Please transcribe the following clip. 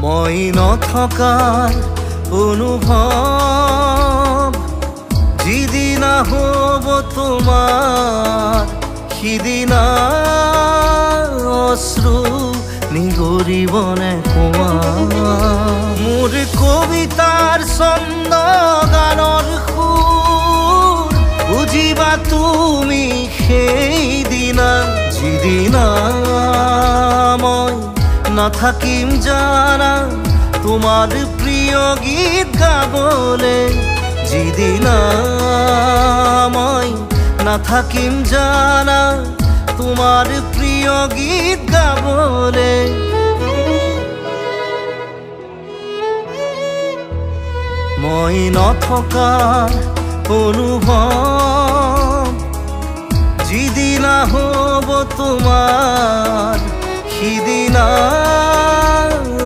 মই নথকাৰ অনুভৱ যিদিনা হ'ব তোমাৰ সিদিনা অশ্ৰু নিগৰিবনে কোৱা মোৰ কবিতাৰ ছন্দ গানৰ সুৰ বুজিবা তুমি সেইদিনা যিদিনা মই নাথাকিম জানা তোমাৰ প্ৰিয় গীত গাবলে যিদিনা মই নাথাকিম জানা তোমাৰ প্ৰিয় গীত গাবলে মই নথকাৰ অনুভৱ যিদিনা হ'ব তোমাৰ সিদিনা